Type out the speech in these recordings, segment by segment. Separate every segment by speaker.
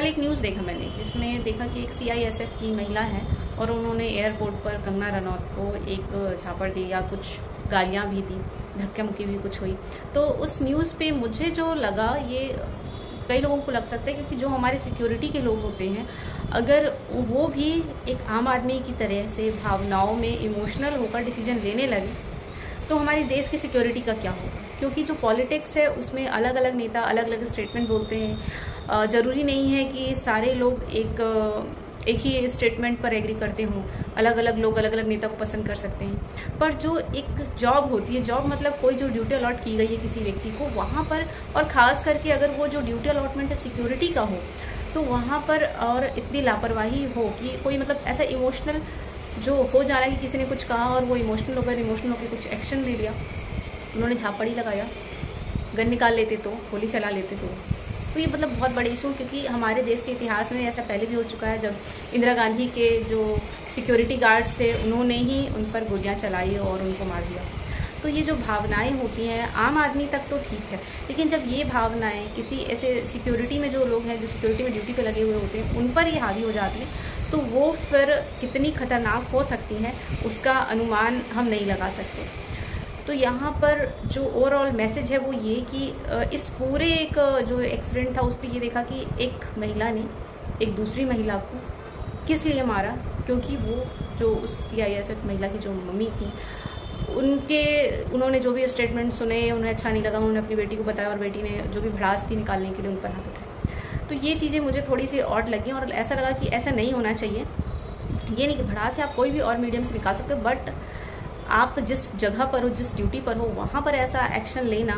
Speaker 1: कल एक न्यूज़ देखा मैंने, जिसमें देखा कि एक CISF की महिला है और उन्होंने एयरपोर्ट पर कंगना रनौत को एक झापड़ दी या कुछ गालियाँ भी दी, धक्के मुक्की भी कुछ हुई। तो उस न्यूज़ पे मुझे जो लगा, ये कई लोगों को लग सकता है क्योंकि जो हमारे सिक्योरिटी के लोग होते हैं, अगर वो भी एक आम आदमी की तरह से भावनाओं में इमोशनल होकर डिसीजन लेने लगे तो हमारे देश की सिक्योरिटी का क्या होगा। क्योंकि जो पॉलिटिक्स है उसमें अलग अलग नेता अलग अलग स्टेटमेंट बोलते हैं। ज़रूरी नहीं है कि सारे लोग एक ही स्टेटमेंट पर एग्री करते हों। अलग अलग लोग अलग अलग नेता को पसंद कर सकते हैं, पर जो एक जॉब होती है, जॉब मतलब कोई जो ड्यूटी अलॉट की गई है किसी व्यक्ति को, वहाँ पर, और ख़ास करके अगर वो जो ड्यूटी अलॉटमेंट है सिक्योरिटी का हो, तो वहाँ पर और इतनी लापरवाही हो कि कोई मतलब ऐसा इमोशनल जो हो जाना कि किसी ने कुछ कहा और वो इमोशनल होकर कुछ एक्शन ले लिया। उन्होंने झापड़ी लगाया, गन निकाल लेते तो, गोली चला लेते तो ये मतलब बहुत बड़ी इशू, क्योंकि हमारे देश के इतिहास में ऐसा पहले भी हो चुका है। जब इंदिरा गांधी के जो सिक्योरिटी गार्ड्स थे, उन्होंने ही उन पर गोलियां चलाई और उनको मार दिया। तो ये जो भावनाएं होती हैं आम आदमी तक तो ठीक है, लेकिन जब ये भावनाएं किसी ऐसे सिक्योरिटी में जो लोग हैं, जो सिक्योरिटी में ड्यूटी पे लगे हुए होते हैं, उन पर ये हावी हो जाती है, तो वो फिर कितनी खतरनाक हो सकती हैं उसका अनुमान हम नहीं लगा सकते। तो यहाँ पर जो ओवरऑल मैसेज है वो ये कि इस पूरे एक जो एक्सीडेंट था उस पर ये देखा कि एक महिला ने एक दूसरी महिला को किस लिए मारा, क्योंकि वो जो उस CISF महिला की जो मम्मी थी, उन्होंने जो भी स्टेटमेंट सुने उन्हें अच्छा नहीं लगा। उन्होंने अपनी बेटी को बताया और बेटी ने जो भी भड़ास थी निकालने के लिए उन पर हाथ उठाए। तो ये चीज़ें मुझे थोड़ी सी ऑड लगी और ऐसा लगा कि ऐसा नहीं होना चाहिए। ये नहीं कि भड़ास से आप कोई भी और मीडियम से निकाल सकते हो, बट आप जिस जगह पर हो, जिस ड्यूटी पर हो, वहाँ पर ऐसा एक्शन लेना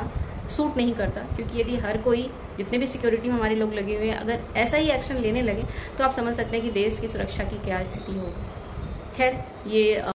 Speaker 1: सूट नहीं करता। क्योंकि यदि हर कोई, जितने भी सिक्योरिटी में हमारे लोग लगे हुए हैं, अगर ऐसा ही एक्शन लेने लगे तो आप समझ सकते हैं कि देश की सुरक्षा की क्या स्थिति होगी। खैर, ये